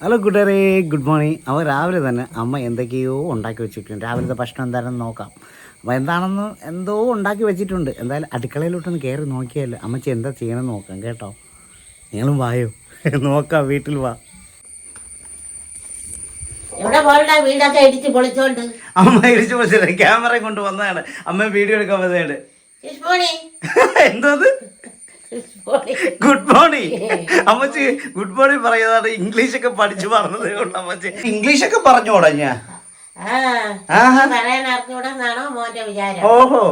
Hello കൂട്ടുകാരെ, good morning. അവൻ രാവിലെ തന്നെ അമ്മ എന്തൊക്കെയോ ഉണ്ടാക്കി വെച്ചിട്ടുണ്ട്. രാവിലത്തെ ഭക്ഷണം എന്താണെന്ന് നോക്കാം. അപ്പോൾ എന്താണെന്ന് എന്തോ ഉണ്ടാക്കി വെച്ചിട്ടുണ്ട്. എന്തായാലും അടുക്കളയിലോട്ടൊന്ന് കയറി നോക്കിയാലോ അമ്മച്ചി എന്താ ചെയ്യണമെന്ന് നോക്കാം കേട്ടോ. നിങ്ങളും വായോ നോക്കാം, വീട്ടിൽ വാ. വീടൊക്കെ ഇടിച്ച് പൊളിച്ചോണ്ട് അമ്മ ഇടിച്ചു പൊളിച്ചില്ല, ക്യാമറ കൊണ്ട് വന്നതാണ്. അമ്മ വീഡിയോ എടുക്കാൻ വന്നതാണ്. എന്തോ ഗുഡ് മോർണിംഗ് അമ്മച്ചി. ഗുഡ് മോർണിംഗ് പറയുന്നതാണ്. ഇംഗ്ലീഷൊക്കെ പഠിച്ചു പറഞ്ഞതേ ഉള്ളൂ അമ്മച്ചി. ഇംഗ്ലീഷൊക്കെ പറഞ്ഞോടാ ഞാൻ. ഓഹോ,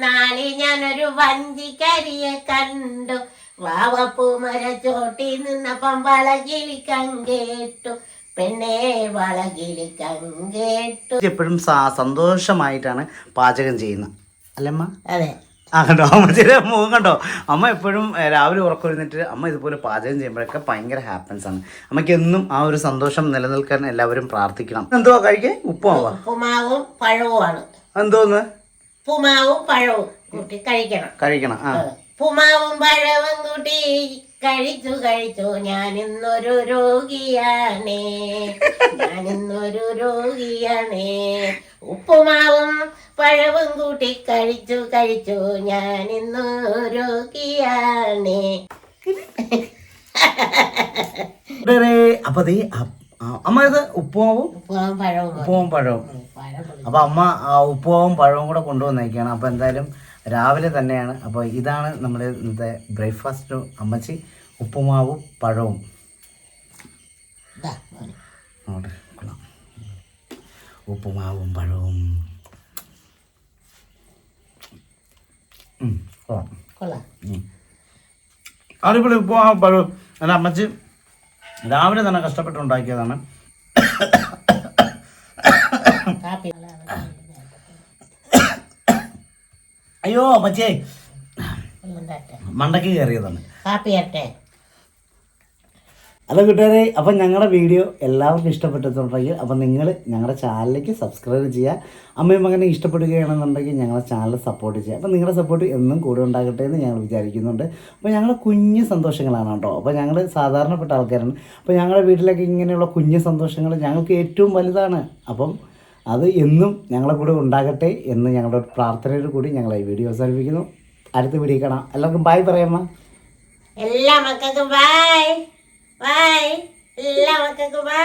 നാളെ ഞാനൊരു വഞ്ചിക്കരിയെ കണ്ടു. വാവപ്പൂമരച്ചോട്ടി നിന്നപ്പം വളകിലിക്കം കേട്ടു. പെണ്ണേ വളകിലിക്കം കേട്ടു. എപ്പോഴും സന്തോഷമായിട്ടാണ് പാചകം ചെയ്യുന്നത് അല്ലമ്മ? അതെ. ആ കണ്ടോ അമ്മച്ചിയുടെ മുഖം കണ്ടോ. അമ്മ എപ്പോഴും രാവിലെ ഉറക്കൊരുന്നിട്ട് അമ്മ ഇതുപോലെ പാചകം ചെയ്യുമ്പോഴൊക്കെ ഭയങ്കര ഹാപ്പിനെസ് ആണ്. അമ്മയ്ക്ക് എന്നും ആ ഒരു സന്തോഷം നിലനിൽക്കാൻ എല്ലാവരും പ്രാർത്ഥിക്കണം. എന്തുവാ കഴിക്കാൻ? ഉപ്പുമാവും പഴവുമാണ്. എന്തോന്ന്? ഉപ്പുമാവും പഴവും കൂട്ടി കഴിക്കണം. ആ, ഉപ്പുമാവും പഴവും കൂട്ടി കഴിച്ചു ഞാനിന്നൊരു രോഗിയാണേ. ഉപ്പുമാവും പഴവും കൂട്ടി കഴിച്ചു ഞാനിന്ന് രോഗിയാണേ. അപ്പൊ അമ്മ ഇത് ഉപ്പുമാവും പഴവും. അപ്പൊ അമ്മ ഉപ്പുമാവും പഴവും കൂടെ കൊണ്ടുവന്നേക്കാണ്. അപ്പൊ എന്തായാലും രാവിലെ തന്നെയാണ്. അപ്പോൾ ഇതാണ് നമ്മുടെ ഇന്നത്തെ ബ്രേക്ക്ഫാസ്റ്റ്. അമ്മച്ചി ഉപ്പുമാവും പഴവും. ഉപ്പുമാവും പഴവും അടിപൊളി. ഉപ്പുമാവും പഴവും അല്ല അമ്മച്ചി രാവിലെ തന്നെ കഷ്ടപ്പെട്ടുണ്ടാക്കിയതാണ്. അയ്യോ അമ്മച്ചേ, മണ്ടയ്ക്ക് കയറിയതാണ്. ഹലോ കൂട്ടുകാരെ, അപ്പം ഞങ്ങളുടെ വീഡിയോ എല്ലാവർക്കും ഇഷ്ടപ്പെട്ടിട്ടുണ്ടെങ്കിൽ അപ്പം നിങ്ങൾ ഞങ്ങളുടെ ചാനലിലേക്ക് സബ്സ്ക്രൈബ് ചെയ്യുക. അമ്മയും മകനെ ഇഷ്ടപ്പെടുകയാണെന്നുണ്ടെങ്കിൽ ഞങ്ങളുടെ ചാനൽ സപ്പോർട്ട് ചെയ്യുക. അപ്പം നിങ്ങളുടെ സപ്പോർട്ട് എന്നും കൂടെ ഉണ്ടാകട്ടെ എന്ന് ഞങ്ങൾ വിചാരിക്കുന്നുണ്ട്. അപ്പോൾ ഞങ്ങളുടെ കുഞ്ഞു സന്തോഷങ്ങളാണ് കേട്ടോ. അപ്പോൾ ഞങ്ങൾ സാധാരണപ്പെട്ട ആൾക്കാരാണ്. അപ്പോൾ ഞങ്ങളുടെ വീട്ടിലേക്ക് ഇങ്ങനെയുള്ള കുഞ്ഞു സന്തോഷങ്ങൾ ഞങ്ങൾക്ക് ഏറ്റവും വലുതാണ്. അപ്പം അത് എന്നും ഞങ്ങളെ കൂടെ ഉണ്ടാകട്ടെ എന്ന് ഞങ്ങളുടെ പ്രാർത്ഥനയോട് കൂടി ഞങ്ങൾ ഈ വീഡിയോ അവസാനിപ്പിക്കുന്നു. അടുത്ത വീഡിയോ കാണാം. എല്ലാവർക്കും ബായ് പറയാമ്മ. എല്ലാ മക്കൾക്കും ബായ്. എല്ലാ മക്കൾക്കും ബായ്.